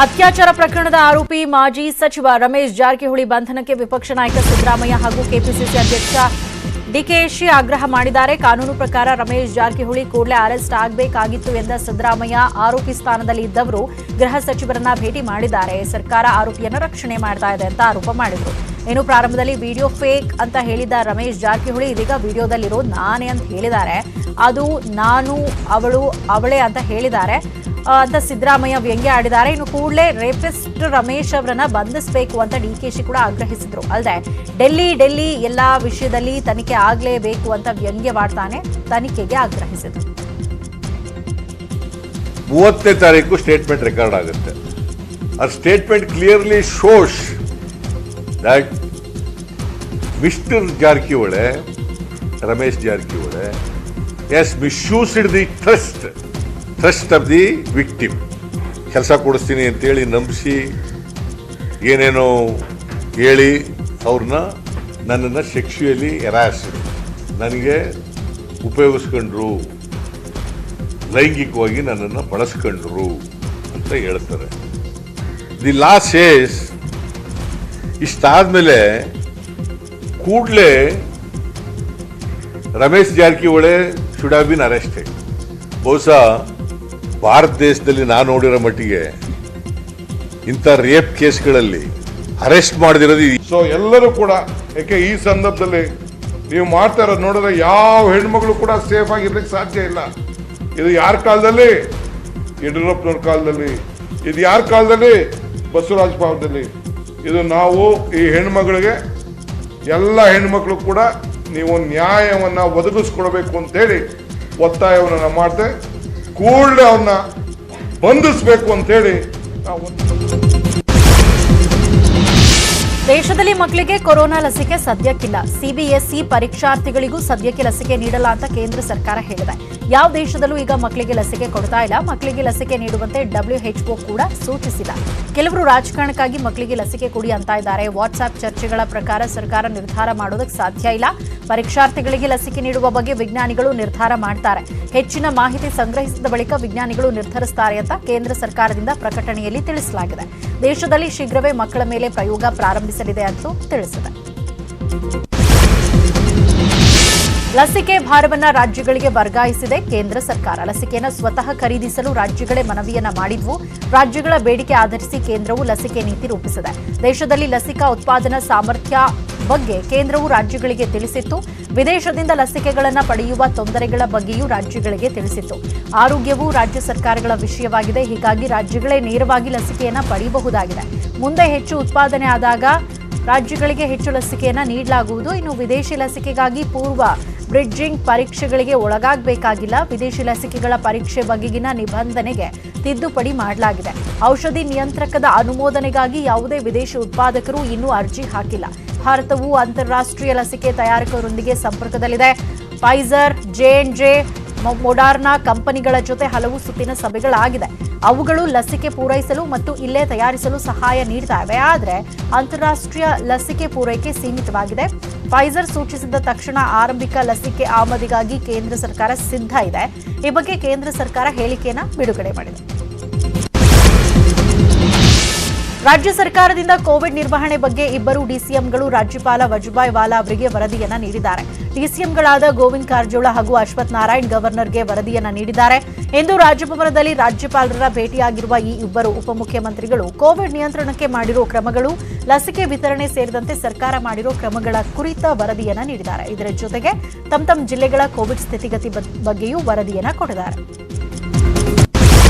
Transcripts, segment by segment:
ಅತ್ಯಾಚಾರ ಪ್ರಕರಣದ ಆರೋಪಿ ಮಾಜಿ ಸಚಿವ ರಮೇಶ್ ಜಾರಕಿಹೊಳಿ ಬಂಧನಕ್ಕೆ ವಿಪಕ್ಷ ನಾಯಕ ಸಿದ್ದರಾಮಯ್ಯ ಹಾಗೂ ಕೆಪಿಸಿಸಿ ಅಧ್ಯಕ್ಷ ಡಿಕೆಶಿ ಆಗ್ರಹ ಮಾಡಿದ್ದಾರೆ. ಕಾನೂನು ಪ್ರಕಾರ ರಮೇಶ್ ಜಾರಕಿಹೊಳಿ ಕೂಡಲೇ ಅರೆಸ್ಟ್ ಆಗಬೇಕಾಗಿತ್ತು ಎಂದ ಸಿದ್ದರಾಮಯ್ಯ ಆರೋಪಿ ಸ್ಥಾನದಲ್ಲಿ ಇದ್ದವರು ಗೃಹ ಸಚಿವರನ್ನ ಭೇಟಿ ಮಾಡಿದ್ದಾರೆ. ಸರ್ಕಾರ ಆರೋಪಿಯನ್ನು ರಕ್ಷಣೆ ಮಾಡ್ತಾ ಇದೆ ಅಂತ ಆರೋಪ ಮಾಡಿದರು. ಇನ್ನು ಪ್ರಾರಂಭದಲ್ಲಿ ವಿಡಿಯೋ ಫೇಕ್ ಅಂತ ಹೇಳಿದ ರಮೇಶ್ ಜಾರಕಿಹೊಳಿ ಇದೀಗ ವಿಡಿಯೋದಲ್ಲಿರೋದು ನಾನೇ ಅಂತ ಹೇಳಿದ್ದಾರೆ. ಅದು ನಾನು ಅವಳೇ ಅಂತ ಹೇಳಿದ್ದಾರೆ ಅಂತ ಸಿದ್ದರಾಮಯ್ಯ ವ್ಯಂಗ್ಯ ಆಡಿದ್ದಾರೆ. ಇನ್ನು ಕೂಡಲೇ ರೇಪಿಸ್ಟ್ ರಮೇಶ್ ಅವರನ್ನ ಬಂಧಿಸಬೇಕು ಅಂತ ಡಿಕೆಶಿ ಕೂಡ ಆಗ್ರಹಿಸಿದ್ರು. ಅಲ್ಲದೆ ಡೆಲ್ಲಿ ಎಲ್ಲಾ ವಿಷಯದಲ್ಲಿ ತನಿಖೆ ಆಗಲೇಬೇಕು ಅಂತ ವ್ಯಂಗ್ಯವಾಡ್ತಾನೆ ತನಿಖೆಗೆ ಆಗ್ರಹಿಸಿದ್ರು. 30ನೇ ತಾರೀಕು ಸ್ಟೇಟ್ಮೆಂಟ್ ರೆಕಾರ್ಡ್ ಆಗುತ್ತೆ. ಆ statement clearly shows that mister Jarkiholi, Ramesh Jarkiholi has misused the trust of the victim. ಕೆಲಸ ಕೊಡಿಸ್ತೀನಿ ಅಂತೇಳಿ ನಂಬಿಸಿ ಏನೇನೋ ಹೇಳಿ ನನ್ನನ್ನು ಸೆಕ್ಸುಯಲಿ ಹೆರಾಸ್, ನನಗೆ ಉಪಯೋಗಿಸ್ಕೊಂಡ್ರು, ಲೈಂಗಿಕವಾಗಿ ನನ್ನನ್ನು ಬಳಸ್ಕೊಂಡ್ರು ಅಂತ ಹೇಳ್ತಾರೆ. ದಿ ಲಾ ಸೇಸ್ ಇಷ್ಟಾದ್ಮೇಲೆ ಕೂಡಲೇ Ramesh Jarkiholi should have been arrested. ಬಹುಶಃ ಭಾರತ ದೇಶದಲ್ಲಿ ನಾನು ನೋಡಿರೋ ಮಟ್ಟಿಗೆ ಇಂಥ ರೇಪ್ ಕೇಸ್ಗಳಲ್ಲಿ ಅರೆಸ್ಟ್ ಮಾಡದಿರೋದು. ಸೊ ಎಲ್ಲರೂ ಕೂಡ, ಯಾಕೆ ಈ ಸಂದರ್ಭದಲ್ಲಿ ನೀವು ಮಾಡ್ತಾ ಇರೋದು ನೋಡಿದ್ರೆ ಯಾವ ಹೆಣ್ಮಗಳು ಕೂಡ ಸೇಫ್ ಆಗಿರ್ಲಿಕ್ಕೆ ಸಾಧ್ಯ ಇಲ್ಲ. ಇದು ಯಾರ ಕಾಲದಲ್ಲಿ? ಯಡಿಯೂರಪ್ಪನವ್ರ ಕಾಲದಲ್ಲಿ. ಇದು ಯಾರ ಕಾಲದಲ್ಲಿ? ಬಸವರಾಜ ಪಾವದಲ್ಲಿ. ಇದು ನಾವು ಈ ಹೆಣ್ಮಗಳಿಗೆ, ಎಲ್ಲ ಹೆಣ್ಮಕ್ಳು ಕೂಡ ನೀವು ನ್ಯಾಯವನ್ನ ಒದಗಿಸ್ಕೊಡ್ಬೇಕು ಅಂತೇಳಿ ಒತ್ತಾಯವನ್ನ ಮಾಡ್ದೆ. ಕೂಡಲೇ ಅವನ್ನ ಬಂಧಿಸಬೇಕು ಅಂತೇಳಿ ನಾವು. ದೇಶದಲ್ಲಿ ಮಕ್ಕಳಿಗೆ ಕೊರೋನಾ ಲಸಿಕೆ ಸದ್ಯಕ್ಕಿಲ್ಲ. ಸಿಬಿಎಸ್ಇ ಪರೀಕ್ಷಾರ್ಥಿಗಳಿಗೂ ಸದ್ಯಕ್ಕೆ ಲಸಿಕೆ ನೀಡಲ್ಲ ಅಂತ ಕೇಂದ್ರ ಸರ್ಕಾರ ಹೇಳಿದೆ. ಯಾವ ದೇಶದಲ್ಲೂ ಈಗ ಮಕ್ಕಳಿಗೆ ಲಸಿಕೆ ಕೊಡ್ತಾ ಇಲ್ಲ. ಮಕ್ಕಳಿಗೆ ಲಸಿಕೆ ನೀಡುವಂತೆ WHO ಕೂಡ ಸೂಚಿಸಿಲ್ಲ. ಕೆಲವರು ರಾಜಕಾರಣಕ್ಕಾಗಿ ಮಕ್ಕಳಿಗೆ ಲಸಿಕೆ ಕೊಡಿ ಅಂತ ಇದ್ದಾರೆ. ವಾಟ್ಸ್ಆಪ್ ಚರ್ಚೆಗಳ ಪ್ರಕಾರ ಸರ್ಕಾರ ನಿರ್ಧಾರ ಮಾಡೋದಕ್ಕೆ ಸಾಧ್ಯ ಇಲ್ಲ. ಪರೀಕ್ಷಾರ್ಥಿಗಳಿಗೆ ಲಸಿಕೆ ನೀಡುವ ಬಗ್ಗೆ ವಿಜ್ಞಾನಿಗಳು ನಿರ್ಧಾರ ಮಾಡ್ತಾರೆ. ಹೆಚ್ಚಿನ ಮಾಹಿತಿ ಸಂಗ್ರಹಿಸಿದ ಬಳಿಕ ವಿಜ್ಞಾನಿಗಳು ನಿರ್ಧರಿಸುತ್ತಾರೆ ಅಂತ ಕೇಂದ್ರ ಸರ್ಕಾರದಿಂದ ಪ್ರಕಟಣೆಯಲ್ಲಿ ತಿಳಿಸಲಾಗಿದೆ. ದೇಶದಲ್ಲಿ ಶೀಘ್ರವೇ ಮಕ್ಕಳ ಮೇಲೆ ಪ್ರಯೋಗ ಪ್ರಾರಂಭಿಸಲಿದೆ ಅಂತ ತಿಳಿಸಿದೆ. ಲಸಿಕೆ ಭಾರವನ್ನ ರಾಜ್ಯಗಳಿಗೆ ವರ್ಗಾಯಿಸಿದೆ ಕೇಂದ್ರ ಸರ್ಕಾರ. ಲಸಿಕೆಯನ್ನು ಸ್ವತಃ ಖರೀದಿಸಲು ರಾಜ್ಯಗಳೇ ಮನವಿಯನ್ನ ಮಾಡಿದ್ವು. ರಾಜ್ಯಗಳ ಬೇಡಿಕೆ ಆಧರಿಸಿ ಕೇಂದ್ರವು ಲಸಿಕೆ ನೀತಿ ರೂಪಿಸಿದೆ. ದೇಶದಲ್ಲಿ ಲಸಿಕಾ ಉತ್ಪಾದನಾ ಸಾಮರ್ಥ್ಯ ಬಗ್ಗೆ ಕೇಂದ್ರವು ರಾಜ್ಯಗಳಿಗೆ ತಿಳಿಸಿತ್ತು. ವಿದೇಶದಿಂದ ಲಸಿಕೆಗಳನ್ನು ಪಡೆಯುವ ತೊಂದರೆಗಳ ಬಗ್ಗೆಯೂ ರಾಜ್ಯಗಳಿಗೆ ತಿಳಿಸಿತ್ತು. ಆರೋಗ್ಯವು ರಾಜ್ಯ ಸರ್ಕಾರಗಳ ವಿಷಯವಾಗಿದೆ. ಹೀಗಾಗಿ ರಾಜ್ಯಗಳೇ ನೇರವಾಗಿ ಲಸಿಕೆಯನ್ನು ಪಡೆಯಬಹುದಾಗಿದೆ. ಮುಂದೆ ಹೆಚ್ಚು ಉತ್ಪಾದನೆ ಆದಾಗ ರಾಜ್ಯಗಳಿಗೆ ಹೆಚ್ಚು ಲಸಿಕೆಯನ್ನು ನೀಡಲಾಗುವುದು. ಇನ್ನು ವಿದೇಶಿ ಲಸಿಕೆಗಾಗಿ ಪೂರ್ವ ಬ್ರಿಡ್ಜಿಂಗ್ ಪರೀಕ್ಷೆಗಳಿಗೆ ಒಳಗಾಗಬೇಕಾಗಿಲ್ಲ. ವಿದೇಶಿ ಲಸಿಕೆಗಳ ಪರೀಕ್ಷೆ ಬಗೆಗಿನ ನಿಬಂಧನೆಗೆ ತಿದ್ದುಪಡಿ ಮಾಡಲಾಗಿದೆ. ಔಷಧಿ ನಿಯಂತ್ರಕದ ಅನುಮೋದನೆಗಾಗಿ ಯಾವುದೇ ವಿದೇಶಿ ಉತ್ಪಾದಕರು ಇನ್ನೂ ಅರ್ಜಿ ಹಾಕಿಲ್ಲ. ಭಾರತವು ಅಂತಾರಾಷ್ಟ್ರೀಯ ಲಸಿಕೆ ತಯಾರಕರೊಂದಿಗೆ ಸಂಪರ್ಕದಲ್ಲಿದೆ. ಫೈಜರ್, J&J, ಮೊಡರ್ನಾ ಕಂಪನಿಗಳ ಜೊತೆ ಹಲವು ಸುತ್ತಿನ ಸಭೆಗಳಾಗಿದೆ. ಅವುಗಳು ಲಸಿಕೆ ಪೂರೈಸಲು ಮತ್ತು ಇಲ್ಲೇ ತಯಾರಿಸಲು ಸಹಾಯ ನೀಡ್ತಾ ಇವೆ. ಆದರೆ ಅಂತಾರಾಷ್ಟ್ರೀಯ ಲಸಿಕೆ ಪೂರೈಕೆ ಸೀಮಿತವಾಗಿದೆ. ಫೈಜರ್ ಸೂಚಿಸಿದ ತಕ್ಷಣ ಆರಂಭಿಕ ಲಸಿಕೆ ಆಮದಿಗಾಗಿ ಕೇಂದ್ರ ಸರ್ಕಾರ ಸಿದ್ಧ ಇದೆ. ಈ ಬಗ್ಗೆ ಕೇಂದ್ರ ಸರ್ಕಾರ ಹೇಳಿಕೆಯನ್ನು ಬಿಡುಗಡೆ ಮಾಡಿದೆ. ರಾಜ್ಯ ಸರ್ಕಾರದಿಂದ ಕೋವಿಡ್ ನಿರ್ವಹಣೆ ಬಗ್ಗೆ ಇಬ್ಬರು ಡಿಸಿಎಂಗಳು ರಾಜ್ಯಪಾಲ ವಜುಭಾಯ್ ವಾಲಾ ಅವರಿಗೆ ವರದಿಯನ್ನ ನೀಡಿದ್ದಾರೆ. ಡಿಸಿಎಂಗಳಾದ ಗೋವಿಂದ್ ಕಾರಜೋಳ ಹಾಗೂ ಅಶ್ವಥ್ ನಾರಾಯಣ್ ಗವರ್ನರ್ಗೆ ವರದಿಯನ್ನ ನೀಡಿದ್ದಾರೆ. ಇಂದು ರಾಜಭವನದಲ್ಲಿ ರಾಜ್ಯಪಾಲರ ಭೇಟಿಯಾಗಿರುವ ಈ ಇಬ್ಬರು ಉಪಮುಖ್ಯಮಂತ್ರಿಗಳು ಕೋವಿಡ್ ನಿಯಂತ್ರಣಕ್ಕೆ ಮಾಡಿರೋ ಕ್ರಮಗಳು, ಲಸಿಕೆ ವಿತರಣೆ ಸೇರಿದಂತೆ ಸರ್ಕಾರ ಮಾಡಿರೋ ಕ್ರಮಗಳ ಕುರಿತ ವರದಿಯನ್ನ ನೀಡಿದ್ದಾರೆ. ಇದರ ಜೊತೆಗೆ ತಮ್ಮ ಜಿಲ್ಲೆಗಳ ಕೋವಿಡ್ ಸ್ಥಿತಿಗತಿ ಬಗ್ಗೆಯೂ ವರದಿಯನ್ನ ಕೊಟ್ಟಿದ್ದಾರೆ.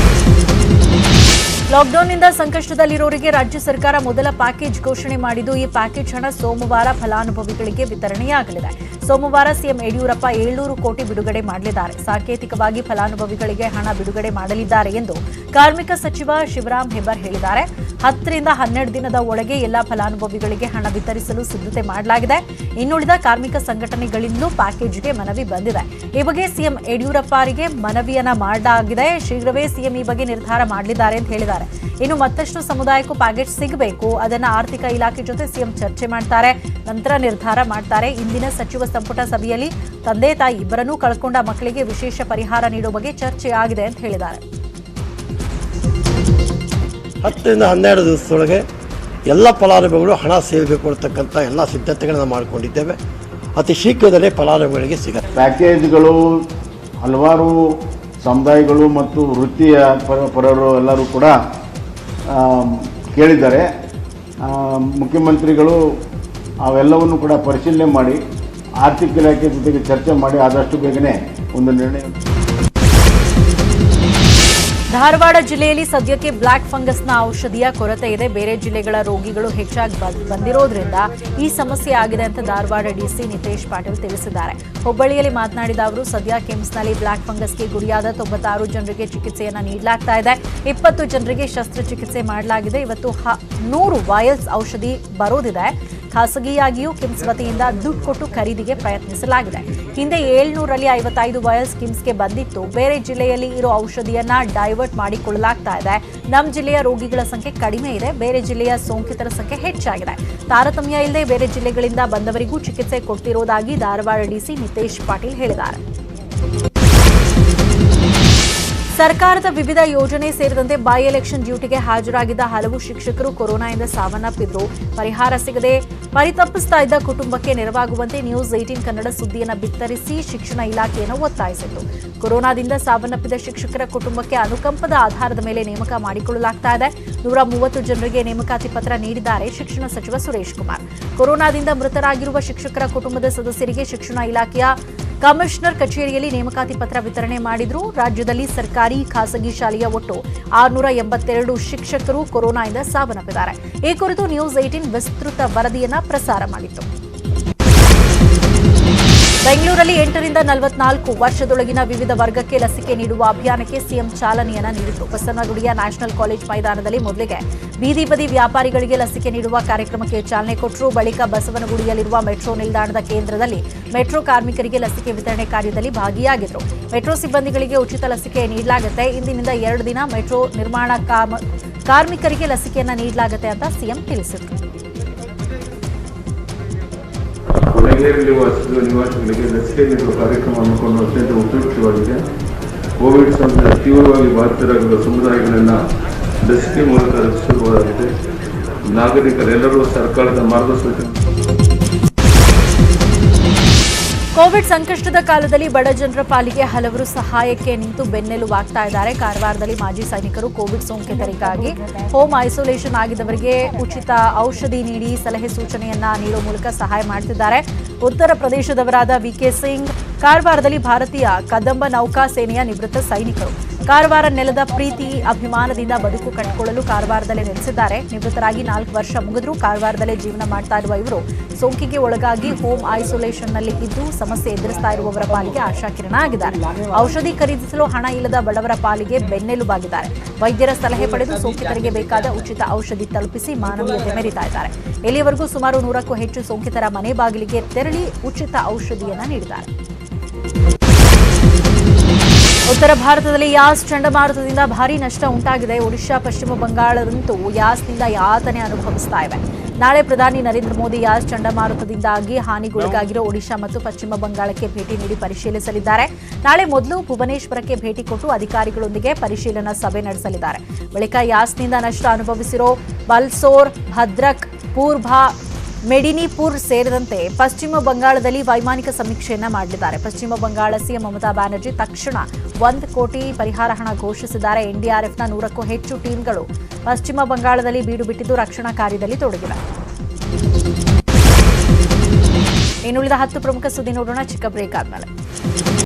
ಲಾಕ್ಡೌನ್ನಿಂದ ಸಂಕಷ್ಟದಲ್ಲಿರೋರಿಗೆ ರಾಜ್ಯ ಸರ್ಕಾರ ಮೊದಲ ಪ್ಯಾಕೇಜ್ ಘೋಷಣೆ ಮಾಡಿದ್ದು, ಈ ಪ್ಯಾಕೇಜ್ ಹಣ ಸೋಮವಾರ ಫಲಾನುಭವಿಗಳಿಗೆ ವಿತರಣೆಯಾಗಲಿದೆ. ಸೋಮವಾರ ಸಿಎಂ ಯಡಿಯೂರಪ್ಪ 700 ಕೋಟಿ ಬಿಡುಗಡೆ ಮಾಡಲಿದ್ದಾರೆ. ಸಾಂಕೇತಿಕವಾಗಿ ಫಲಾನುಭವಿಗಳಿಗೆ ಹಣ ಬಿಡುಗಡೆ ಮಾಡಲಿದ್ದಾರೆ ಎಂದು ಕಾರ್ಮಿಕ ಸಚಿವ ಶಿವರಾಂ ಹೆಬ್ಬಾರ್ ಹೇಳಿದ್ದಾರೆ. 10 ರಿಂದ 12 ದಿನದ ಒಳಗೆ ಎಲ್ಲಾ ಫಲಾನುಭವಿಗಳಿಗೆ ಹಣ ವಿತರಿಸಲು ಸಿದ್ಧತೆ ಮಾಡಲಾಗಿದೆ. ಇನ್ನುಳಿದ ಕಾರ್ಮಿಕ ಸಂಘಟನೆಗಳಿಂದಲೂ ಪ್ಯಾಕೇಜ್ಗೆ ಮನವಿ ಬಂದಿದೆ. ಈ ಬಗ್ಗೆ ಸಿಎಂ ಯಡಿಯೂರಪ್ಪ ಅವರಿಗೆ ಮನವಿಯನ್ನ ಮಾಡಲಾಗಿದೆ. ಶೀಘ್ರವೇ ಸಿಎಂ ಈ ಬಗ್ಗೆ ನಿರ್ಧಾರ ಮಾಡಲಿದ್ದಾರೆ ಅಂತ ಹೇಳಿದ್ದಾರೆ. ಇನ್ನು ಮತ್ತಷ್ಟು ಸಮುದಾಯಕ್ಕೂ ಪ್ಯಾಕೇಜ್ ಸಿಗಬೇಕು. ಅದನ್ನ ಆರ್ಥಿಕ ಇಲಾಖೆ ಜೊತೆ ಸಿಎಂ ಚರ್ಚೆ ಮಾಡ್ತಾರೆ, ನಂತರ ನಿರ್ಧಾರ ಮಾಡ್ತಾರೆ. ಇಂದಿನ ಸಚಿವ ಸಂಪುಟ ಸಭೆಯಲ್ಲಿ ತಂದೆ ತಾಯಿ ಇಬ್ಬರನ್ನೂ ಕಳ್ಕೊಂಡ ಮಕ್ಕಳಿಗೆ ವಿಶೇಷ ಪರಿಹಾರ ನೀಡುವ ಬಗ್ಗೆ ಚರ್ಚೆ ಆಗಿದೆ ಅಂತ ಹೇಳಿದ್ದಾರೆ. 10ರಿಂದ 12 ದಿವಸದೊಳಗೆ ಎಲ್ಲ ಫಲಾನುಭವಿಗಳು ಹಣ ಸೇರಬೇಕು ಅಂತಕ್ಕಂಥ ಎಲ್ಲ ಸಿದ್ಧತೆಗಳನ್ನು ಮಾಡಿಕೊಂಡಿದ್ದೇವೆ. ಅತಿ ಶೀಘ್ರದಲ್ಲೇ ಫಲಾನುಭವಿಗಳಿಗೆ ಸಿಗುತ್ತೆ. ಪ್ಯಾಕೇಜ್ಗಳು ಹಲವಾರು ಸಮುದಾಯಗಳು ಮತ್ತು ವೃತ್ತಿಯ ಪರರು ಎಲ್ಲರೂ ಕೂಡ ಕೇಳಿದ್ದಾರೆ. ಮುಖ್ಯಮಂತ್ರಿಗಳು ಅವೆಲ್ಲವನ್ನು ಕೂಡ ಪರಿಶೀಲನೆ ಮಾಡಿ ಆರ್ಥಿಕ ಇಲಾಖೆ ಜೊತೆಗೆ ಚರ್ಚೆ ಮಾಡಿ ಆದಷ್ಟು ಬೇಗನೆ ಒಂದು ನಿರ್ಣಯ. ಧಾರವಾಡ ಜಿಲ್ಲೆಯಲ್ಲಿ ಸದ್ಯಕ್ಕೆ ಬ್ಲಾಕ್ ಫಂಗಸ್ನ ಔಷಧಿಯ ಕೊರತೆ ಇದೆ. ಬೇರೆ ಜಿಲ್ಲೆಗಳ ರೋಗಿಗಳು ಹೆಚ್ಚಾಗಿ ಬಂದಿರೋದ್ರಿಂದ ಈ ಸಮಸ್ಯೆ ಆಗಿದೆ ಅಂತ ಧಾರವಾಡ ಡಿಸಿ ನಿತೇಶ್ ಪಾಟೀಲ್ ತಿಳಿಸಿದ್ದಾರೆ. ಹುಬ್ಬಳ್ಳಿಯಲ್ಲಿ ಮಾತನಾಡಿದ ಅವರು, ಸದ್ಯ ಕಿಮ್ಸ್ನಲ್ಲಿ ಬ್ಲಾಕ್ ಫಂಗಸ್ಗೆ ಗುರಿಯಾದ 96 ಜನರಿಗೆ ಚಿಕಿತ್ಸೆಯನ್ನು ನೀಡಲಾಗ್ತಾ ಇದೆ. 20 ಜನರಿಗೆ ಶಸ್ತ್ರಚಿಕಿತ್ಸೆ ಮಾಡಲಾಗಿದೆ. ಇವತ್ತು 100 ವಯಲ್ಸ್ ಔಷಧಿ ಬರೋದಿದೆ. ಖಾಸಗಿಯಾಗಿಯೂ ಕಿಮ್ಸ್ ವತಿಯಿಂದ ದುಡ್ಡು ಕೊಟ್ಟು ಖರೀದಿಗೆ ಪ್ರಯತ್ನಿಸಲಾಗಿದೆ. ಹಿಂದೆ 700ರಲ್ಲಿ 55 ವಯಲ್ಸ್ ಕಿಮ್ಸ್ಗೆ ಬಂದಿತ್ತು. ಬೇರೆ ಜಿಲ್ಲೆಯಲ್ಲಿ ಇರೋ ಔಷಧಿಯನ್ನ ಡೈವರ್ಟ್ ಮಾಡಿಕೊಳ್ಳಲಾಗ್ತಾ ಇದೆ. ನಮ್ಮ ಜಿಲ್ಲೆಯ ರೋಗಿಗಳ ಸಂಖ್ಯೆ ಕಡಿಮೆ ಇದೆ, ಬೇರೆ ಜಿಲ್ಲೆಯ ಸೋಂಕಿತರ ಸಂಖ್ಯೆ ಹೆಚ್ಚಾಗಿದೆ. ತಾರತಮ್ಯ ಇಲ್ಲದೆ ಬೇರೆ ಜಿಲ್ಲೆಗಳಿಂದ ಬಂದವರಿಗೂ ಚಿಕಿತ್ಸೆ ಕೊಟ್ಟಿರುವುದಾಗಿ ಧಾರವಾಡ ಡಿಸಿ ನಿತೇಶ್ ಪಾಟೀಲ್ ಹೇಳಿದ್ದಾರೆ. ಸರ್ಕಾರದ ವಿವಿಧ ಯೋಜನೆ ಸೇರಿದಂತೆ ಬೈ ಎಲೆಕ್ಷನ್ ಡ್ಯೂಟಿಗೆ ಹಾಜರಾಗಿದ್ದ ಹಲವು ಶಿಕ್ಷಕರು ಕೊರೋನಾದಿಂದ ಸಾವನ್ನಪ್ಪಿದ್ರು. ಪರಿಹಾರ ಸಿಗದೆ ಪರಿತಪ್ಪಿಸ್ತಾ ಇದ್ದ ಕುಟುಂಬಕ್ಕೆ ನೆರವಾಗುವಂತೆ ನ್ಯೂಸ್ 18 ಕನ್ನಡ ಸುದ್ದಿಯನ್ನು ಬಿತ್ತರಿಸಿ ಶಿಕ್ಷಣ ಇಲಾಖೆಯನ್ನು ಒತ್ತಾಯಿಸಿತು. ಕೊರೋನಾದಿಂದ ಸಾವನ್ನಪ್ಪಿದ ಶಿಕ್ಷಕರ ಕುಟುಂಬಕ್ಕೆ ಅನುಕಂಪದ ಆಧಾರದ ಮೇಲೆ ನೇಮಕ ಮಾಡಿಕೊಳ್ಳಲಾಗ್ತಾ ಇದೆ. 130 ಜನರಿಗೆ ನೇಮಕಾತಿ ಪತ್ರ ನೀಡಿದ್ದಾರೆ ಶಿಕ್ಷಣ ಸಚಿವ ಸುರೇಶ್ ಕುಮಾರ್. ಕೊರೋನಾದಿಂದ ಮೃತರಾಗಿರುವ ಶಿಕ್ಷಕರ ಕುಟುಂಬದ ಸದಸ್ಯರಿಗೆ ಶಿಕ್ಷಣ ಇಲಾಖೆಯ ಕಮಿಷನರ್ ಕಚೇರಿಯಲ್ಲಿ ನೇಮಕಾತಿ ಪತ್ರ ವಿತರಣೆ ಮಾಡಿದ್ರು. ರಾಜ್ಯದಲ್ಲಿ ಸರ್ಕಾರಿ ಖಾಸಗಿ ಶಾಲೆಯ ಒಟ್ಟು 682 ಶಿಕ್ಷಕರು ಕೊರೋನಾದಿಂದ ಸಾವನ್ನಪ್ಪಿದ್ದಾರೆ. ಈ ಕುರಿತು ನ್ಯೂಸ್ 18 ವಿಸ್ತೃತ ವರದಿಯನ್ನ ಪ್ರಸಾರ ಮಾಡಿತ್ತು. ಬೆಂಗಳೂರಲ್ಲಿ 8 ರಿಂದ 44 ವರ್ಷದೊಳಗಿನ ವಿವಿಧ ವರ್ಗಕ್ಕೆ ಲಸಿಕೆ ನೀಡುವ ಅಭಿಯಾನಕ್ಕೆ ಸಿಎಂ ಚಾಲನೆಯನ್ನ ನೀಡಿದರು. ಬಸವನಗುಡಿಯ ನ್ಯಾಷನಲ್ ಕಾಲೇಜ್ ಮೈದಾನದಲ್ಲಿ ಮೊದಲಿಗೆ ಬೀದಿ ಬದಿ ವ್ಯಾಪಾರಿಗಳಿಗೆ ಲಸಿಕೆ ನೀಡುವ ಕಾರ್ಯಕ್ರಮಕ್ಕೆ ಚಾಲನೆ ಕೊಟ್ಟರು. ಬಳಿಕ ಬಸವನಗುಡಿಯಲ್ಲಿರುವ ಮೆಟ್ರೋ ನಿಲ್ದಾಣದ ಕೇಂದ್ರದಲ್ಲಿ ಮೆಟ್ರೋ ಕಾರ್ಮಿಕರಿಗೆ ಲಸಿಕೆ ವಿತರಣೆ ಕಾರ್ಯದಲ್ಲಿ ಭಾಗಿಯಾಗಿದ್ದರು. ಮೆಟ್ರೋ ಸಿಬ್ಬಂದಿಗಳಿಗೆ ಉಚಿತ ಲಸಿಕೆ ನೀಡಲಾಗುತ್ತೆ. ಇಂದಿನಿಂದ 2 ದಿನ ಮೆಟ್ರೋ ನಿರ್ಮಾಣ ಕಾರ್ಮಿಕರಿಗೆ ಲಸಿಕೆಯನ್ನ ನೀಡಲಾಗುತ್ತೆ ಅಂತ ಸಿಎಂ ತಿಳಿಸಿದರು. ಕೊನೆಗೇರಿ ನಿವಾಸಿಗಳಿಗೆ ಲಸಿಕೆ ನೀಡುವ ಕಾರ್ಯಕ್ರಮ ಹಮ್ಮಿಕೊಂಡು ಅತ್ಯಂತ ಉಪಯುಕ್ತವಾಗಿದೆ. ಕೋವಿಡ್ ಸೋಂಕಿನ ತೀವ್ರವಾಗಿ ಬಾಧಿತರಾಗಿರುವ ಸಮುದಾಯಗಳನ್ನು ಲಸಿಕೆ ಮೂಲಕ ರಕ್ಷಿಸಬಹುದಾಗಿದೆ. ನಾಗರಿಕರೆಲ್ಲರೂ ಸರ್ಕಾರದ ಮಾರ್ಗಸೂಚನೆ. ಕೋವಿಡ್ ಸಂಕಷ್ಟದ ಕಾಲದಲ್ಲಿ ಬಡ ಜನರ ಪಾಲಿಗೆ ಹಲವರು ಸಹಾಯಕ್ಕೆ ನಿಂತು ಬೆನ್ನೆಲುಬಾಗ್ತಾ ಇದ್ದಾರೆ. ಕಾರವಾರದಲ್ಲಿ ಮಾಜಿ ಸೈನಿಕರು ಕೋವಿಡ್ ಸೋಂಕಿತರಿಗಾಗಿ ಹೋಮ್ ಐಸೋಲೇಷನ್ ಆಗಿದ್ದವರಿಗೆ ಉಚಿತ ಔಷಧಿ ನೀಡಿ ಸಲಹೆ ಸೂಚನೆಯನ್ನ ನೀಡುವ ಮೂಲಕ ಸಹಾಯ ಮಾಡುತ್ತಿದ್ದಾರೆ. ಉತ್ತರ ಪ್ರದೇಶದವರಾದ ವಿಕೆ ಸಿಂಗ್ ಕಾರವಾರದಲ್ಲಿ ಭಾರತೀಯ ಕದಂಬ ನೌಕಾ ಸೇನೆಯ ನಿವೃತ್ತ ಸೈನಿಕರು. ಕಾರವಾರ ನೆಲದ ಪ್ರೀತಿ ಅಭಿಮಾನದಿಂದ ಬದುಕು ಕಟ್ಟಿಕೊಳ್ಳಲು ಕಾರವಾರದಲ್ಲೇ ನೆಲೆಸಿದ್ದಾರೆ. ನಿವೃತ್ತರಾಗಿ 4 ವರ್ಷ ಮುಗಿದ್ರೂ ಕಾರವಾರದಲ್ಲೇ ಜೀವನ ಮಾಡ್ತಾ ಇರುವ ಇವರು ಸೋಂಕಿಗೆ ಒಳಗಾಗಿ ಹೋಮ್ ಐಸೋಲೇಷನ್ನಲ್ಲಿ ಇದ್ದು ಸಮಸ್ಯೆ ಎದುರಿಸ್ತಾ ಇರುವವರ ಪಾಲಿಗೆ ಆಶಾಕಿರಣ ಆಗಿದ್ದಾರೆ. ಔಷಧಿ ಖರೀದಿಸಲು ಹಣ ಇಲ್ಲದ ಬಡವರ ಪಾಲಿಗೆ ಬೆನ್ನೆಲುಬಾಗಿದ್ದಾರೆ. ವೈದ್ಯರ ಸಲಹೆ ಪಡೆದು ಸೋಂಕಿತರಿಗೆ ಬೇಕಾದ ಉಚಿತ ಔಷಧಿ ತಲುಪಿಸಿ ಮಾನವೀಯತೆ ಮೆರೀತಾ ಇದ್ದಾರೆ. ಇಲ್ಲಿಯವರೆಗೂ ಸುಮಾರು 100ಕ್ಕೂ ಹೆಚ್ಚು ಸೋಂಕಿತರ ಮನೆ ಬಾಗಿಲಿಗೆ ತೆರಳಿ ಉಚಿತ ಔಷಧಿಯನ್ನ ನೀಡಿದ್ದಾರೆ. ಉತ್ತರ ಭಾರತದಲ್ಲಿ ಯಾಸ್ ಚಂಡಮಾರುತದಿಂದ ಭಾರೀ ನಷ್ಟ ಉಂಟಾಗಿದೆ. ಒಡಿಶಾ, ಪಶ್ಚಿಮ ಬಂಗಾಳದಂತೂ ಯಾಸ್ನಿಂದ ಯಾತನೆ ಅನುಭವಿಸ್ತಾ ಇವೆ. ನಾಳೆ ಪ್ರಧಾನಿ ನರೇಂದ್ರ ಮೋದಿ ಯಾಸ್ ಚಂಡಮಾರುತದಿಂದಾಗಿ ಹಾನಿಗೊಳಗಾಗಿರೋ ಒಡಿಶಾ ಮತ್ತು ಪಶ್ಚಿಮ ಬಂಗಾಳಕ್ಕೆ ಭೇಟಿ ನೀಡಿ ಪರಿಶೀಲಿಸಲಿದ್ದಾರೆ. ನಾಳೆ ಮೊದಲು ಭುವನೇಶ್ವರಕ್ಕೆ ಭೇಟಿ ಕೊಟ್ಟು ಅಧಿಕಾರಿಗಳೊಂದಿಗೆ ಪರಿಶೀಲನಾ ಸಭೆ ನಡೆಸಲಿದ್ದಾರೆ. ಬಳಿಕ ಯಾಸ್ನಿಂದ ನಷ್ಟ ಅನುಭವಿಸಿರೋ ಬಲ್ಸೋರ್, ಭದ್ರಕ್, ಪೂರ್ಭಾ, ಮೆಡಿನಿಪುರ್ ಸೇರಿದಂತೆ ಪಶ್ಚಿಮ ಬಂಗಾಳದಲ್ಲಿ ವೈಮಾನಿಕ ಸಮೀಕ್ಷೆಯನ್ನ ಮಾಡಲಿದ್ದಾರೆ. ಪಶ್ಚಿಮ ಬಂಗಾಳ ಸಿಎಂ ಮಮತಾ ಬ್ಯಾನರ್ಜಿ ತಕ್ಷಣ 1 ಕೋಟಿ ಪರಿಹಾರ ಹಣ ಘೋಷಿಸಿದ್ದಾರೆ. ಎನ್ಡಿಆರ್ಎಫ್ನ 100ಕ್ಕೂ ಹೆಚ್ಚು ಟೀಮ್ಗಳು ಪಶ್ಚಿಮ ಬಂಗಾಳದಲ್ಲಿ ಬೀಡು ಬಿಟ್ಟಿದ್ದು ರಕ್ಷಣಾ ಕಾರ್ಯದಲ್ಲಿ ತೊಡಗಿವೆ. ಇನ್ನುಳಿದ 10 ಪ್ರಮುಖ ಸುದ್ದಿ ನೋಡೋಣ ಚಿಕ್ಕ ಬ್ರೇಕ್ ಆದ್ಮೇಲೆ.